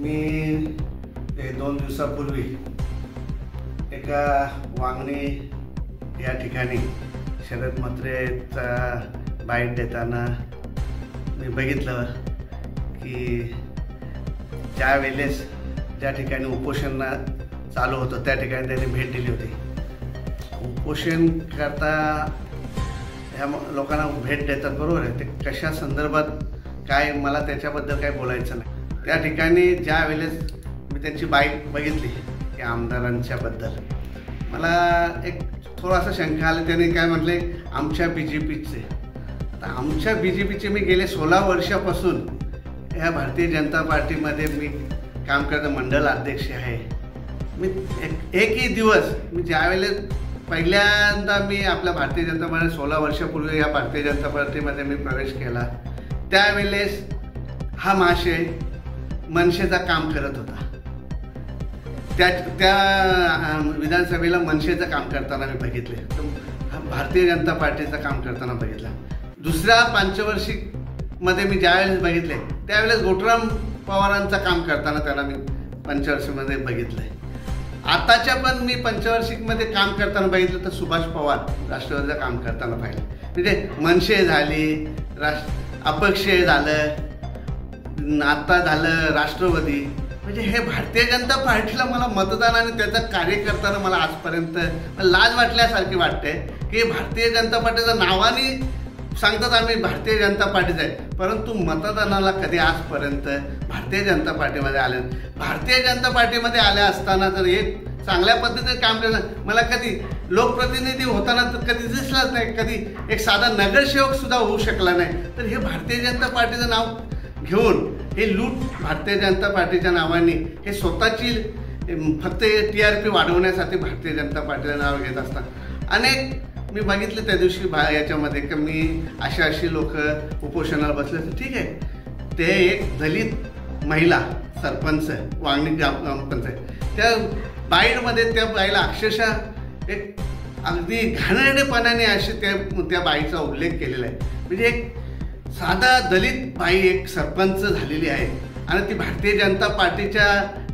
मी 2 दिवसापूर्वी एका वांगणी या ठिकाणी शरद म्हात्रेचा बाईट देताना मी बघितलं की ज्या वेळेस ज्या ठिकाणी उपोषण चालू होतं त्या ठिकाणी त्यांनी भेट दिली होती। उपोषण करता ह्या लोकांना भेट देतात, बरोबर आहे, ते कशा संदर्भात काय मला त्याच्याबद्दल काय बोलायचं नाही। त्या ठिकाणी ज्या वेळेस मी त्यांची बाईट बघितली की आमदारांच्याबद्दल मला एक थोडासा शंका आला। त्यांनी काय म्हटले, आमच्या BJPचे। आता आमच्या BJPचे मी गेले 16 वर्षापासून ह्या भारतीय जनता पार्टीमध्ये मी काम करतो, मंडल अध्यक्ष आहे मी। एकही दिवस मी ज्यावेळेस पहिल्यांदा मी आपल्या भारतीय जनता पार्टी 16 वर्षापूर्वी या भारतीय जनता पार्टीमध्ये मी प्रवेश केला, त्यावेळेस हा महाशय मनसेचा काम करत होता। त्या विधानसभेला मनसेचं काम करताना मी बघितले, भारतीय जनता पार्टीचं काम करताना बघितलं। दुसऱ्या पंचवार्षिकमध्ये मी ज्यावेळेस बघितले त्यावेळेस गोटराम पवारांचं काम करताना त्याला मी पंचवार्षिकमध्ये बघितलंय। आताच्या पण मी पंचवार्षिकमध्ये काम करताना बघितलं तर सुभाष पवार राष्ट्रवादीचं काम करताना पाहिलं। म्हणजे मनसे झाली, अपक्ष झालं, आता झालं राष्ट्रवादी। म्हणजे हे भारतीय जनता पार्टीला मला मतदान आणि त्याचं कार्य करताना मला आजपर्यंत लाज वाटल्यासारखी वाटते की भारतीय जनता पार्टीचं नावाने सांगतात आम्ही भारतीय जनता पार्टीचं आहे, परंतु मतदानाला कधी आजपर्यंत भारतीय जनता पार्टीमध्ये आले। भारतीय जनता पार्टीमध्ये आल्या असताना जर एक चांगल्या पद्धतीने काम केलं, मला कधी लोकप्रतिनिधी होताना तर कधी दिसलाच नाही, कधी एक साधा नगरसेवक सुद्धा होऊ शकला नाही। तर हे भारतीय जनता पार्टीचं नाव घेऊन हे लूट भारतीय जनता पार्टीच्या नावाने हे स्वतःची फक्त TRP वाढवण्यासाठी भारतीय जनता पार्टीचं नाव घेत असतात। अनेक मी बघितलं त्या दिवशी याच्यामध्ये की मी अशी लोक उपोषणाला बसले, तर ठीक आहे, ते एक दलित महिला सरपंच वांगणी ग्रामपंचायत, त्या बाईटमध्ये त्या बाईला अक्षरशः एक अगदी घाणेरडेपणाने असे त्या बाईचा उल्लेख केलेला आहे। म्हणजे एक साधा दलित बाई एक सरपंच झालेली आहे आणि ती भारतीय जनता पार्टीच्या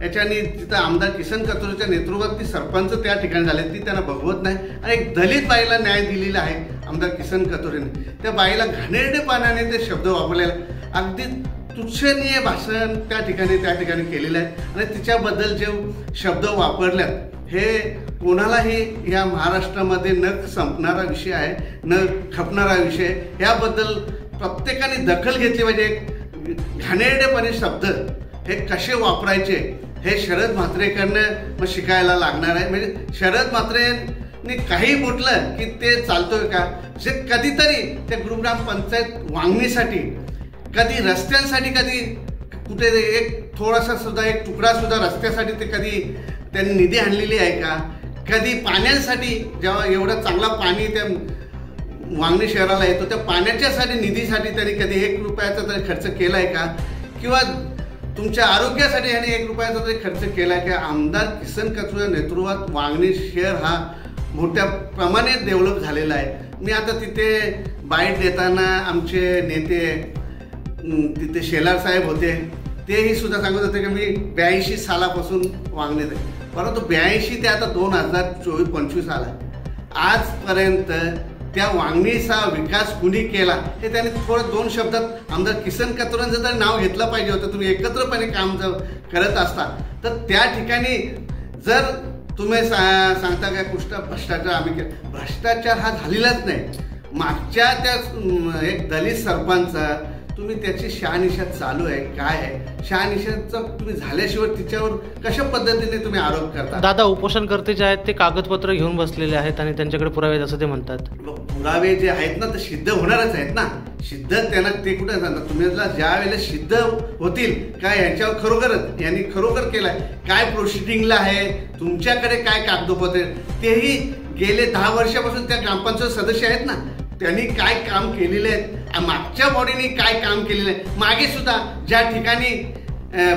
याच्याने तिथं आमदार किसन कथोरेच्या नेतृत्वात ती सरपंच त्या ठिकाणी झाले, ती त्यांना बघवत नाही आणि एक दलित बाईला न्याय दिलेला आहे आमदार किसन कथोरेने। त्या बाईला घाणेरडेपणाने ते शब्द वापरलेले, अगदी तुच्छनीय भाषण त्या ठिकाणी केलेलं आहे आणि तिच्याबद्दल जे शब्द वापरल्यात हे कोणालाही या महाराष्ट्रामध्ये न संपणारा विषय आहे, न खपणारा विषय। याबद्दल प्रत्येकाने दखल घेतली पाहिजे। घाणेरडेपणे शब्द हे कसे वापरायचे हे शरद म्हात्रेकडनं शिकायला लागणार आहे। म्हणजे शरद म्हात्रेंनी काही म्हटलं की ते चालतोय का? जे कधीतरी त्या गुरुग्राम पंचायत वांगणीसाठी, कधी रस्त्यांसाठी, कधी कुठे एक थोडासा सुद्धा एक तुकडा सुद्धा रस्त्यासाठी ते कधी त्यांनी निधी आणलेली आहे का? कधी पाण्यासाठी, जेव्हा एवढं चांगला पाणी त्या वांगणी शहराला येतो, त्या पाण्याच्यासाठी निधीसाठी त्यांनी कधी 1 रुपयाचा तरी खर्च केला आहे का? किंवा तुमच्या आरोग्यासाठी यांनी 1 रुपयाचा तरी खर्च केला आहे का? आमदार किसन कथोरेच्या नेतृत्वात वांगणी शहर हा मोठ्या प्रमाणात डेव्हलप झालेला आहे। मी आता तिथे बाईट देताना आमचे नेते तिथे शेलार साहेब होते, तेही सुद्धा सांगत होते की मी 82 सालापासून वांगणीत आहे, परंतु 82 ते आता 2024-25 आला, आजपर्यंत त्या वांगणीचा विकास कुणी केला हे त्यांनी थोडं 2 शब्दात आमदार किसन कथोरेंचं जर नाव घेतलं पाहिजे होतं। तुम्ही एकत्रपणे काम जर करत असता तर त्या ठिकाणी जर तुम्ही सांगता काय भ्रष्टाचार आम्ही केला, भ्रष्टाचार हा झालेलाच नाही। मागच्या त्या एक दलित सरपंच तुम्ही त्याची शहानिशा चालू आहे, काय आहे शहानिशाचं तुम्ही झाल्याशिवाय तिच्यावर कशा पद्धतीने तुम्ही आरोप करता? दादा, उपोषणकर्ते जे आहेत ते कागदपत्र घेऊन बसलेले आहेत आणि त्यांच्याकडे पुरावे आहेत असं ते म्हणतात। पुरावे जे आहेत ना ते सिद्ध होणारच आहेत ना, सिद्ध त्यांना ते कुठे सांगतात तुम्ही ज्या वेळेला सिद्ध होतील काय यांच्यावर खरोखरच यांनी खरोखर केलाय काय, प्रोसिडिंगला आहे, तुमच्याकडे काय कागदपत्र, तेही गेले 10 वर्षापासून त्या ग्रामपंचायत सदस्य आहेत ना, त्यांनी काय काम केलेले आहेत, मागच्या बॉडीने काय काम केलेलं आहे। मागे सुद्धा ज्या ठिकाणी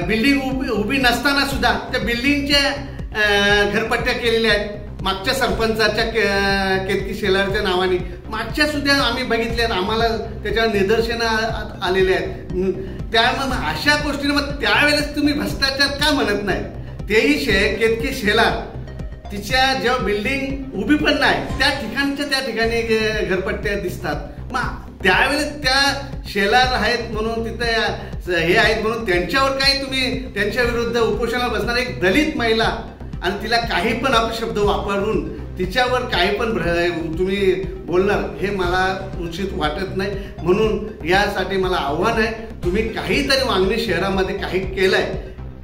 बिल्डिंग उभी नसताना सुद्धा त्या बिल्डिंगच्या घरपट्ट्या केलेल्या आहेत मागच्या सरपंचाच्या केतकी शेलारच्या नावाने, मागच्या सुद्धा आम्ही बघितल्या, आम्हाला त्याच्यावर निदर्शनं आलेले आहेत। त्यामुळे अशा गोष्टीने मग त्यावेळेस तुम्ही भ्रष्टाचार का म्हणत नाही? तेही केतकी शेलार तिच्या जेव्हा बिल्डिंग उभी पण नाही त्या ठिकाणी घरपट्ट्या दिसतात, मग त्यावेळेस त्या शेलार आहेत म्हणून तिथे हे आहेत म्हणून त्यांच्यावर काही तुम्ही त्यांच्या विरुद्ध उपोषणाला बसणार एक दलित महिला आणि तिला काही पण अपशब्द वापरून तिच्यावर काही पण तुम्ही बोलणार हे मला उचित वाटत नाही. म्हणून यासाठी मला आव्हान आहे, तुम्ही काहीतरी वांगणी शहरामध्ये काही केलंय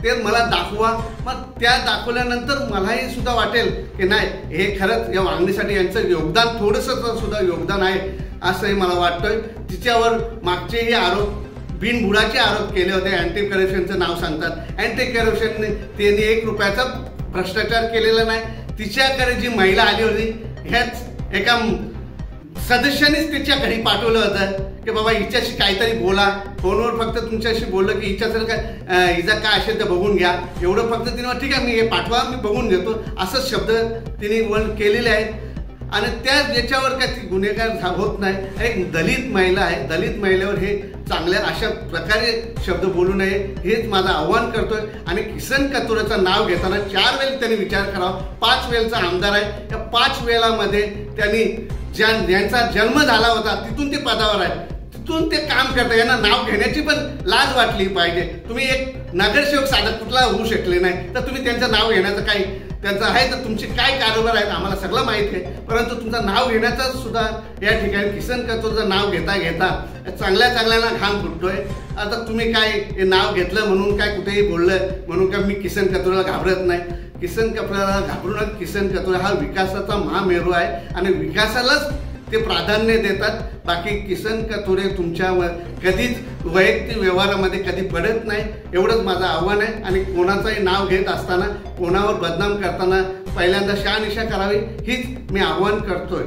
ते मला दाखवा. मग त्या दाखवल्यानंतर मलाही सुद्धा वाटेल की नाही हे खरंच या वांगणीसाठी यांचं योगदान थोडंसं सुद्धा योगदान आहे असंही मला वाटतंय. तिच्यावर मागचेही आरोप बिनबुडाचे आरोप केले होते. अँटी करप्शनचं नाव सांगतात. अँटी करप्शनने त्यांनी 1 रुपयाचा भ्रष्टाचार केलेला नाही. तिच्याकडे जी महिला आली होती ह्याच एका सदस्यानेच तिच्या घरी पाठवलं होतं की बाबा हिच्याशी काहीतरी बोला. फोनवर फक्त तुमच्याशी बोललं की हिच्याचं काय हिचा काय असेल तर बघून घ्या एवढं फक्त तिने ठीक आहे मी हे पाठवा मी बघून घेतो असंच शब्द तिने केलेले आहेत. आणि त्या याच्यावर काय ती गुन्हेगार होत नाही. एक दलित महिला आहे, दलित महिलेवर हे चांगल्या अशा प्रकारे शब्द बोलू नये हेच माझं आव्हान करतोय. आणि किसन कथोरेचं नाव घेताना 4 वेळेला त्यांनी विचार करावा. 5 वेळचा आमदार आहे. या 5 वेळामध्ये त्यांनी ज्यांचा जन्म झाला होता तिथून ते पदावर आहे, तिथून ते काम करतात. यांना नाव घेण्याची पण लाज वाटली पाहिजे. तुम्ही एक नगरसेवक साधा कुठला होऊ शकले नाही तर तुम्ही त्यांचं नाव घेण्याचं काही त्यांचं आहे तर तुमचे काय कारोबार आहेत आम्हाला सगळं माहिती आहे. परंतु तुमचं नाव घेण्याचा सुद्धा या ठिकाणी किसन कथोरेचं नाव घेता घेता चांगल्याला घाम फुटतोय. आता तुम्ही काय हे नाव घेतलं म्हणून काय कुठेही बोललं म्हणून का मी किसन कथोरेला घाबरत नाही. किसन कथोरेला घाबरूनच किसन कथोरे हा विकासाचा महामेरू आहे आणि विकासालाच ते प्राधान्य देतात. बाकी किसन कथोरे तुमच्यावर कधीच वैयक्तिक व्यवहारामध्ये कधी पडत नाही एवढंच माझं आव्हान आहे. आणि कोणाचंही नाव घेत असताना कोणावर बदनाम करताना पहिल्यांदा शहानिशा करावी हीच मी आव्हान करतोय.